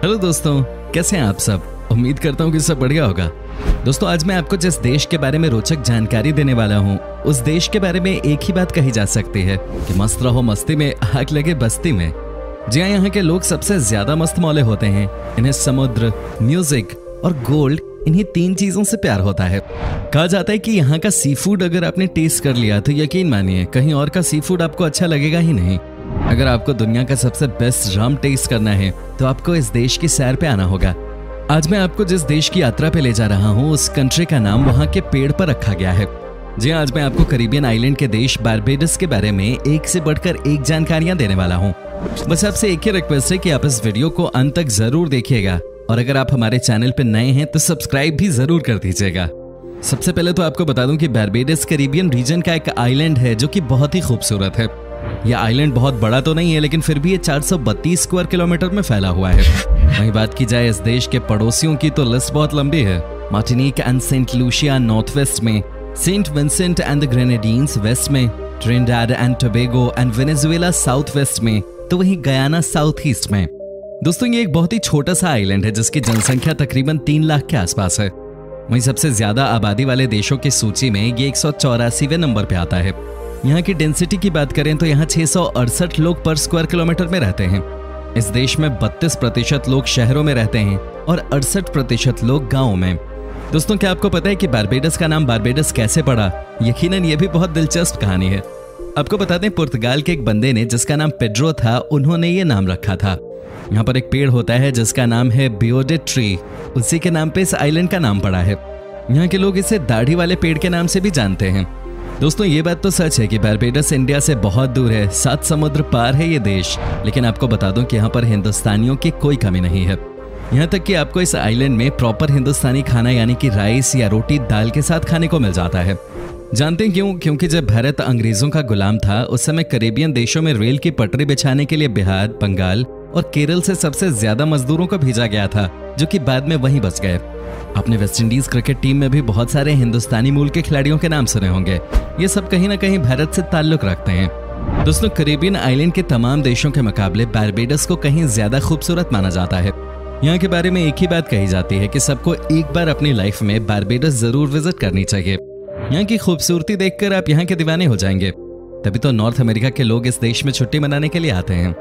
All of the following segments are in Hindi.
हेलो दोस्तों, कैसे हैं आप सब। उम्मीद करता हूँ कि सब बढ़िया होगा। दोस्तों, आज मैं आपको जिस देश के बारे में रोचक जानकारी देने वाला हूँ, उस देश के बारे में एक ही बात कही जा सकती है कि मस्त रहो मस्ती में, आग लगे बस्ती में। जी हाँ, यहाँ के लोग सबसे ज्यादा मस्त मौले होते हैं। इन्हें समुद्र, म्यूजिक और गोल्ड, इन्हीं तीन चीजों से प्यार होता है। कहा जाता है कि यहाँ का सी फूड अगर आपने टेस्ट कर लिया तो यकीन मानिए कहीं और का सी फूड आपको अच्छा लगेगा ही नहीं। अगर आपको दुनिया का सबसे बेस्ट रम टेस्ट करना है तो आपको इस देश की सैर पे आना होगा। आज मैं आपको जिस देश की यात्रा पे ले जा रहा हूँ, उस कंट्री का नाम वहाँ के पेड़ पर रखा गया है। जी आज मैं आपको कैरिबियन आइलैंड के देश बारबेडस के बारे में एक से बढ़कर एक जानकारियां देने वाला हूँ। बस आपसे एक ही रिक्वेस्ट है कि आप इस वीडियो को अंत तक जरूर देखिएगा और अगर आप हमारे चैनल पर नए हैं तो सब्सक्राइब भी जरूर कर दीजिएगा। सबसे पहले तो आपको बता दूं कि बारबेडस कैरिबियन रीजन का एक आइलैंड है जो कि बहुत ही खूबसूरत है। यह आइलैंड बहुत बड़ा तो नहीं है, लेकिन फिर भी ये 432 स्क्वायर किलोमीटर में फैला हुआ है। वहीं बात की जाए इस देश के पड़ोसियों की तो लिस्ट बहुत लंबी है। Martinique and Saint Lucia north west में, Saint Vincent and the Grenadines west में, Trinidad and Tobago and Venezuela south west में, तो वहीं गयाना साउथ ईस्ट में। दोस्तों, ये एक बहुत ही छोटा सा आइलैंड है जिसकी जनसंख्या तकरीबन 3 लाख के आसपास है। वहीं सबसे ज्यादा आबादी वाले देशों की सूची में ये 184वें नंबर पे आता है। यहाँ की डेंसिटी की बात करें तो यहाँ 668 लोग पर स्क्वायर किलोमीटर में रहते हैं। इस देश में 32% लोग शहरों में रहते हैं और 68% लोग गाँव में। दोस्तों, क्या आपको पता है कि बारबेडस का नाम बारबेडस कैसे पड़ा? यकीनन ये भी बहुत दिलचस्प कहानी है। आपको बता दें, पुर्तगाल के एक बंदे ने जिसका नाम पेड्रो था, उन्होंने ये नाम रखा था। यहाँ पर एक पेड़ होता है जिसका नाम है बियोडे ट्री, उसी के नाम पे इस आइलैंड का नाम पड़ा है। यहाँ के लोग इसे दाढ़ी वाले पेड़ के नाम से भी जानते हैं। दोस्तों, ये बात तो सच है कि बारबेडस इंडिया से बहुत दूर है, 7 समुद्र पार है ये देश, लेकिन आपको बता दूं कि यहाँ पर हिंदुस्तानियों की कोई कमी नहीं है। यहाँ तक कि आपको इस आइलैंड में प्रॉपर हिंदुस्तानी खाना यानी कि राइस या रोटी दाल के साथ खाने को मिल जाता है। जानते हैं क्यों? क्योंकि जब भारत अंग्रेजों का गुलाम था, उस समय कैरिबियन देशों में रेल की पटरी बिछाने के लिए बिहार, बंगाल और केरल से सबसे ज्यादा मजदूरों को भेजा गया था, जो कि बाद में वहीं बच गए। आपने वेस्ट इंडीज क्रिकेट टीम में भी बहुत सारे हिंदुस्तानी मूल के खिलाड़ियों के नाम सुने होंगे। ये सब कहीं ना कहीं भारत से ताल्लुक रखते हैं। दोस्तों, कैरिबियन आइलैंड के तमाम देशों के मुकाबले बारबेडस को कहीं ज्यादा खूबसूरत माना जाता है। यहाँ के बारे में एक ही बात कही जाती है कि सबको एक बार अपनी लाइफ में बारबेडस जरूर विजिट करनी चाहिए। यहाँ की खूबसूरती देखकर आप यहाँ के दीवाने हो जाएंगे। तभी तो नॉर्थ अमेरिका के लोग इस देश में छुट्टी मनाने के लिए आते हैं।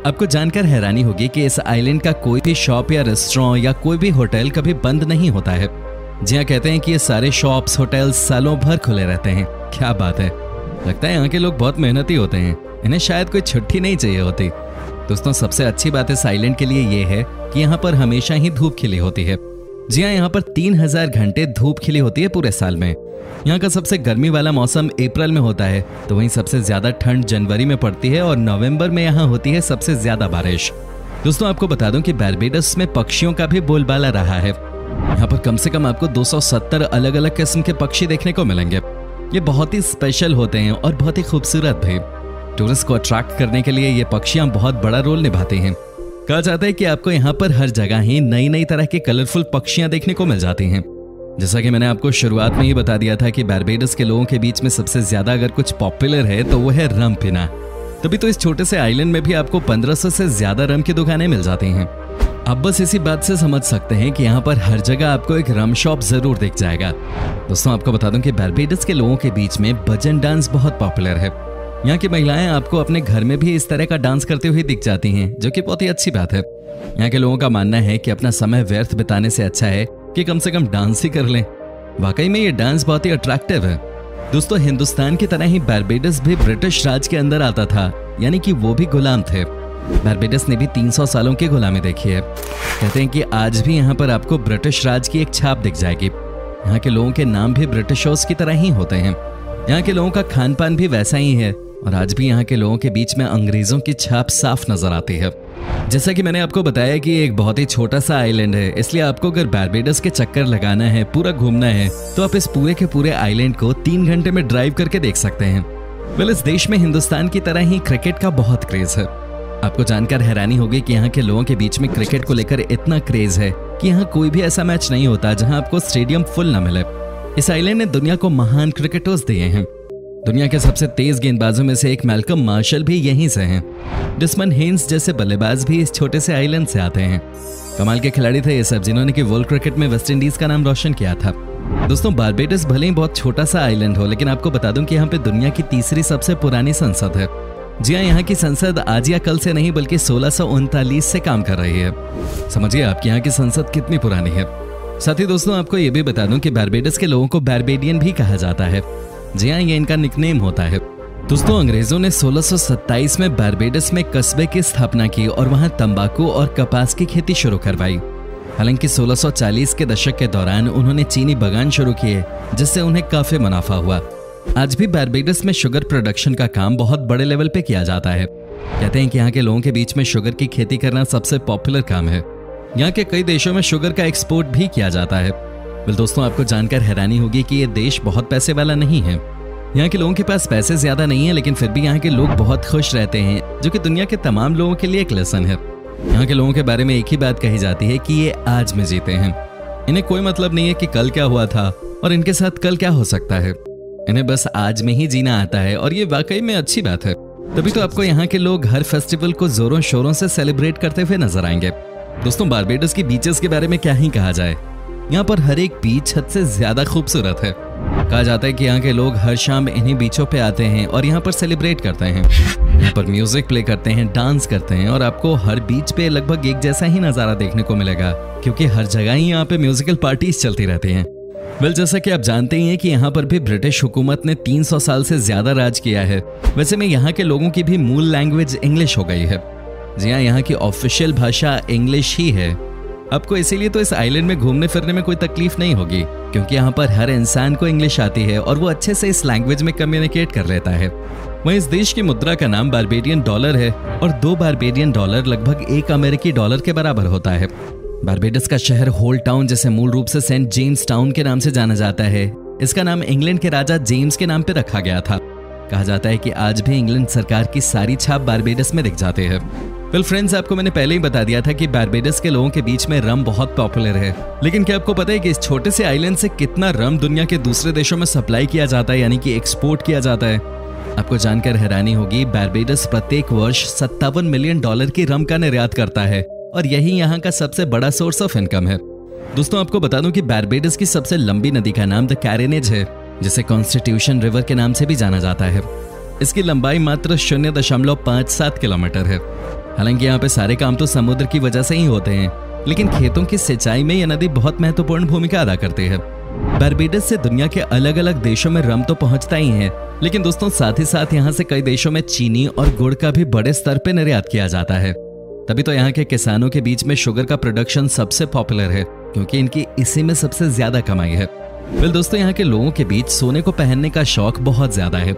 आपको जानकर हैरानी होगी कि इस आइलैंड का कोई भी शॉप या रेस्टोरेंट या कोई भी होटल कभी बंद नहीं होता है। जी हाँ, कहते हैं कि ये सारे शॉप्स, होटल्स सालों भर खुले रहते हैं। क्या बात है! लगता है यहाँ के लोग बहुत मेहनती होते हैं, इन्हें शायद कोई छुट्टी नहीं चाहिए होती। दोस्तों, सबसे अच्छी बात इस आइलैंड के लिए ये है कि यहाँ पर हमेशा ही धूप खिली होती है। जी हाँ, यहाँ पर 3000 घंटे धूप खिली होती है पूरे साल में। यहाँ का सबसे गर्मी वाला मौसम अप्रैल में होता है, तो वहीं सबसे ज्यादा ठंड जनवरी में पड़ती है और नवंबर में यहाँ होती है सबसे ज्यादा बारिश। दोस्तों, आपको बता दूं कि बारबेडस में पक्षियों का भी बोलबाला रहा है। यहाँ पर कम से कम आपको 270 अलग अलग किस्म के पक्षी देखने को मिलेंगे। ये बहुत ही स्पेशल होते हैं और बहुत ही खूबसूरत भी। टूरिस्ट को अट्रैक्ट करने के लिए ये पक्षियां बहुत बड़ा रोल निभाती हैं। कहा जाता है कि आपको यहाँ पर हर जगह ही नई नई तरह के कलरफुल पक्षियां देखने को मिल जाती हैं। जैसा कि मैंने आपको शुरुआत में ही बता दिया था कि बारबेडस के लोगों के बीच में सबसे ज्यादा अगर कुछ पॉपुलर है तो वो है रम पीना। तभी तो इस छोटे से आइलैंड में भी आपको 1500 से ज्यादा रम की दुकानें मिल जाती हैं। आप बस इसी बात से समझ सकते हैं कि यहाँ पर हर जगह आपको एक रम शॉप जरूर दिख जाएगा। दोस्तों, आपको बता दूं कि बारबेडस के लोगों के बीच में भजन डांस बहुत पॉपुलर है। यहाँ की महिलाएं आपको अपने घर में भी इस तरह का डांस करते हुए दिख जाती हैं, जो कि बहुत ही अच्छी बात है। यहाँ के लोगों का मानना है कि अपना समय व्यर्थ बिताने से अच्छा है कि कम से कम डांस ही कर लें। वाकई में ये डांस बहुत ही अट्रैक्टिव है। दोस्तों, हिंदुस्तान की तरह ही बारबेडस भी ब्रिटिश राज के अंदर आता था, यानी कि वो भी गुलाम थे। बारबेडस ने भी 300 सालों की गुलामी देखी है। कहते हैं कि आज भी यहाँ पर आपको ब्रिटिश राज की एक छाप दिख जाएगी। यहाँ के लोगों के नाम भी ब्रिटिशर्स की तरह ही होते हैं। यहाँ के लोगों का खान पान भी वैसा ही है और आज भी यहाँ के लोगों के बीच में अंग्रेजों की छाप साफ नजर आती है। जैसा कि मैंने आपको बताया कि एक बहुत ही छोटा सा आइलैंड है, इसलिए आपको अगर बारबेडस के चक्कर लगाना है, पूरा घूमना है, तो आप इस पूरे के पूरे आइलैंड को 3 घंटे में ड्राइव करके देख सकते हैं। वेल, इस देश में हिंदुस्तान की तरह ही क्रिकेट का बहुत क्रेज है। आपको जानकर हैरानी होगी कि यहाँ के लोगों के बीच में क्रिकेट को लेकर इतना क्रेज है कि यहाँ कोई भी ऐसा मैच नहीं होता जहाँ आपको स्टेडियम फुल न मिले। इस आइलैंड ने दुनिया को महान क्रिकेटर्स दिए हैं। दुनिया के सबसे तेज गेंदबाजों में से एक मैल्कम मार्शल भी यहीं से हैं। डिस्मन हेन्स जैसे बल्लेबाज भी इस छोटे से आइलैंड से आते हैं। कमाल के खिलाड़ी थे ये सब, जिन्होंने कि वर्ल्ड क्रिकेट में वेस्ट इंडीज का नाम रोशन किया था। दोस्तों, बारबेडस भले ही बहुत छोटा सा आइलैंड हो, लेकिन आपको बता दूं कि यहाँ पे दुनिया की तीसरी सबसे पुरानी संसद है। जी हाँ, यहाँ की संसद आज या कल से नहीं बल्कि 1639 से काम कर रही है। समझिए आपकी यहाँ की संसद कितनी पुरानी है। साथ ही दोस्तों, आपको ये भी बता दूं कि बारबेडस के लोगों को बारबेडियन भी कहा जाता है। जी हाँ, ये इनका निकनेम होता है। दोस्तों, अंग्रेजों ने 1627 में बारबेडस में कस्बे की स्थापना की और वहां तंबाकू और कपास की खेती शुरू करवाई। हालांकि 1640 के दशक के दौरान उन्होंने चीनी बागान शुरू किए, जिससे उन्हें काफी मुनाफा हुआ। आज भी बारबेडस में शुगर प्रोडक्शन का काम बहुत बड़े लेवल पे किया जाता है। कहते हैं कि यहाँ के लोगों के बीच में शुगर की खेती करना सबसे पॉपुलर काम है। यहाँ के कई देशों में शुगर का एक्सपोर्ट भी किया जाता है। वेल दोस्तों, आपको जानकर हैरानी होगी कि ये देश बहुत पैसे वाला नहीं है। यहाँ के लोगों के पास पैसे ज्यादा नहीं है, लेकिन फिर भी यहाँ के लोग बहुत खुश रहते हैं, जो कि दुनिया के तमाम लोगों के लिए एक लेसन है। यहाँ के लोगों के बारे में एक ही बात कही जाती है कि ये आज में जीते हैं। इन्हें कोई मतलब नहीं है कि कल क्या हुआ था और इनके साथ कल क्या हो सकता है। इन्हें बस आज में ही जीना आता है और ये वाकई में अच्छी बात है। तभी तो आपको यहाँ के लोग हर फेस्टिवल को जोरों शोरों से सेलिब्रेट करते हुए नजर आएंगे। दोस्तों, बारबेडस की बीचेस के बारे में क्या ही कहा जाए। यहाँ पर हर एक बीच हद से ज्यादा खूबसूरत है। कहा जाता है कि यहाँ के लोग हर शाम इन्हीं बीचों पे आते हैं और यहाँ पर सेलिब्रेट करते हैं। यहाँ पर म्यूजिक प्ले करते हैं, डांस करते हैं और आपको हर बीच पे लगभग एक जैसा ही नजारा देखने को मिलेगा, क्योंकि हर जगह ही यहाँ पे म्यूजिकल पार्टीज चलती रहती हैं। वेल, जैसा कि आप जानते ही हैं कि यहाँ पर भी ब्रिटिश हुकूमत ने 300 साल से ज्यादा राज किया है। वैसे में यहाँ के लोगों की भी मूल लैंग्वेज इंग्लिश हो गई है। जी हाँ, यहाँ की ऑफिशियल भाषा इंग्लिश ही है। आपको इसीलिए तो इस आइलैंड में घूमने फिरने में कोई तकलीफ नहीं होगी, क्योंकि यहाँ पर हर इंसान को इंग्लिश आती है और वो अच्छे से इस लैंग्वेज में कम्युनिकेट कर लेता है। वहीं इस देश की मुद्रा का नाम बारबेडियन डॉलर है और 2 बारबेडियन डॉलर लगभग 1 अमेरिकी डॉलर के बराबर होता है। बारबेडस का शहर होल टाउन, जिसे मूल रूप से सेंट जेम्स टाउन के नाम से जाना जाता है, इसका नाम इंग्लैंड के राजा जेम्स के नाम पे रखा गया था। कहा जाता है कि आज भी इंग्लैंड सरकार की सारी छाप बारबेडस में दिख जाते हैं। वेल फ्रेंड्स, आपको मैंने पहले ही बता दिया था कि बारबेडस के लोगों के बीच में रम बहुत पॉपुलर है। लेकिन क्या आपको पता है कि इस छोटे से आइलैंड से कितना रम दुनिया के दूसरे देशों में सप्लाई किया जाता है, यानी कि एक्सपोर्ट किया जाता है? आपको जानकर हैरानी होगी, बारबेडस प्रत्येक वर्ष $57 मिलियन की रम का निर्यात करता है और यही यहाँ का सबसे बड़ा सोर्स ऑफ इनकम है। दोस्तों, आपको बता दूं कि बारबेडस की सबसे लंबी नदी का नाम द कैरेनेज है, जिसे कॉन्स्टिट्यूशन रिवर के नाम से भी जाना जाता है। इसकी लंबाई मात्र 0.57 किलोमीटर है। हालांकि यहाँ पे सारे काम तो समुद्र की वजह से ही होते हैं, लेकिन खेतों की सिंचाई में यह नदी बहुत महत्वपूर्ण भूमिका अदा करती है। बारबेडस से दुनिया के अलग अलग देशों में रम तो पहुंचता ही है, लेकिन दोस्तों साथ ही साथ यहाँ से कई देशों में चीनी और गुड़ का भी बड़े स्तर पे निर्यात किया जाता है। तभी तो यहाँ के किसानों के बीच में शुगर का प्रोडक्शन सबसे पॉपुलर है, क्योंकि इनकी इसी में सबसे ज्यादा कमाई है। वेल दोस्तों, यहाँ के लोगों के बीच सोने को पहनने का शौक बहुत ज्यादा है।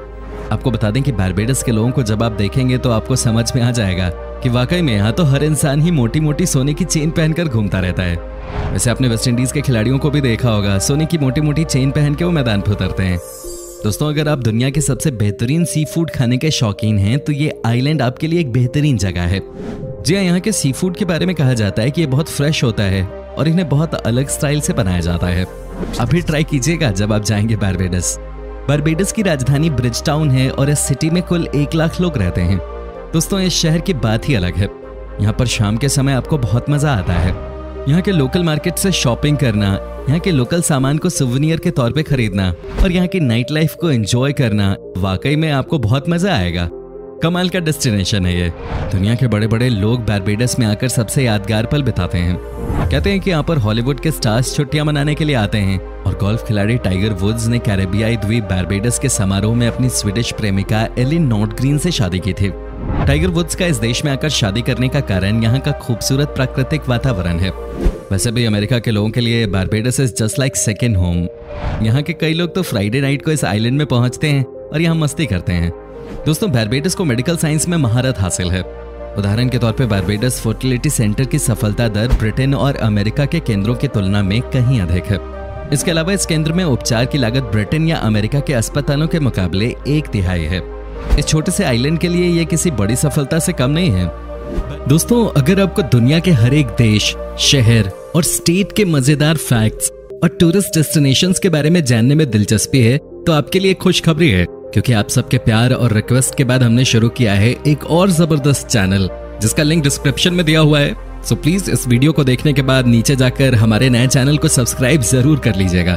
आपको बता दें कि बारबेडस के लोगों को जब आप देखेंगे तो आपको समझ में आ जाएगा कि वाकई में यहाँ तो हर इंसान ही मोटी मोटी सोने की चेन पहनकर घूमता रहता है। वैसे आपने वेस्ट इंडीज के खिलाड़ियों को भी देखा होगा, सोने की मोटी मोटी चेन पहन के वो मैदान पर उतरते हैं। दोस्तों, अगर आप दुनिया के सबसे बेहतरीन सी फूड खाने के शौकीन हैं तो ये आइलैंड आपके लिए एक बेहतरीन जगह है। जी हाँ, यहाँ के सी फूड के बारे में कहा जाता है कि ये बहुत फ्रेश होता है और इन्हें बहुत अलग स्टाइल से बनाया जाता है। आप भी ट्राई कीजिएगा जब आप जाएंगे बारबेडस। बारबेडस की राजधानी ब्रिजटाउन है और इस सिटी में कुल 1 लाख लोग रहते हैं। दोस्तों, इस शहर की बात ही अलग है। यहाँ पर शाम के समय आपको बहुत मजा आता है। यहाँ के लोकल मार्केट से शॉपिंग करना, यहाँ के लोकल सामान को सुवेनियर के तौर पे खरीदना और यहाँ की नाइट लाइफ को एंजॉय करना, वाकई में आपको बहुत मजा आएगा। कमाल का डेस्टिनेशन है ये। दुनिया के बड़े बड़े लोग बारबेडस में आकर सबसे यादगार पल बिताते हैं। कहते हैं कि यहाँ पर हॉलीवुड के स्टार्स छुट्टियां मनाने के लिए आते हैं और गोल्फ खिलाड़ी टाइगर वुड्स ने कैरेबियाई द्वीप बारबेडस के समारोह में अपनी स्वीडिश प्रेमिका एलिन नॉर्डग्रीन से शादी की थी। टाइगर वुड्स का इस देश में आकर शादी करने का कारण यहाँ का खूबसूरत प्राकृतिक वातावरण है। वैसे भी अमेरिका के लोगों के लिए बारबेडस is just like second home. यहाँ के कई लोग तो फ्राइडे नाइट को इस आइलैंड में पहुंचते हैं और यहाँ मस्ती करते हैं। दोस्तों, बारबेडस को मेडिकल साइंस में महारत हासिल है। उदाहरण के तौर पे बारबेडस फर्टिलिटी सेंटर की सफलता दर ब्रिटेन और अमेरिका के केंद्रों की तुलना में कहीं अधिक है। इसके अलावा इस केंद्र में उपचार की लागत ब्रिटेन या अमेरिका के अस्पतालों के मुकाबले 1/3 है। इस छोटे से आइलैंड के लिए यह किसी बड़ी सफलता से कम नहीं है। दोस्तों, अगर आपको दुनिया के हर एक देश, शहर और स्टेट के मजेदार फैक्ट्स और टूरिस्ट डेस्टिनेशंस के बारे में जानने में दिलचस्पी है तो आपके लिए खुशखबरी है, क्योंकि आप सबके प्यार और रिक्वेस्ट के बाद हमने शुरू किया है एक और जबरदस्त चैनल, जिसका लिंक डिस्क्रिप्शन में दिया हुआ है। सो प्लीज इस वीडियो को देखने के बाद नीचे जाकर हमारे नए चैनल को सब्सक्राइब जरूर कर लीजिएगा।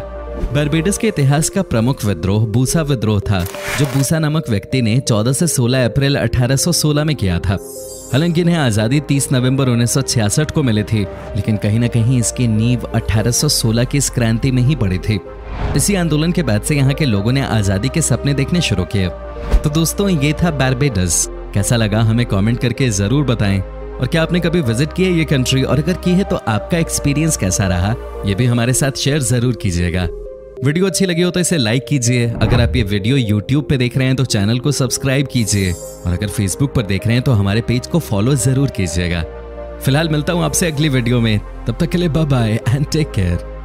बारबेडस के इतिहास का प्रमुख विद्रोह बूसा विद्रोह था, जो बूसा नामक व्यक्ति ने 14 से 16 अप्रैल 1816 में किया था। हालांकि इन्हें आजादी 30 नवंबर 1966 को मिली थी, लेकिन कहीं न कहीं इसकी नींव 1816 की इस क्रांति में ही पड़ी थी। इसी आंदोलन के बाद से यहाँ के लोगों ने आजादी के सपने देखने शुरू किए। तो दोस्तों, ये था बारबेडस। कैसा लगा हमें कमेंट करके जरूर बताएं। और क्या आपने कभी विजिट किया ये कंट्री, और अगर की है तो आपका एक्सपीरियंस कैसा रहा, ये भी हमारे साथ शेयर जरूर कीजिएगा। वीडियो अच्छी लगी हो तो इसे लाइक कीजिए। अगर आप ये वीडियो YouTube पे देख रहे हैं तो चैनल को सब्सक्राइब कीजिए, और अगर Facebook पर देख रहे हैं तो हमारे पेज को फॉलो जरूर कीजिएगा। फिलहाल मिलता हूँ आपसे अगली वीडियो में, तब तक के लिए bye bye and take care.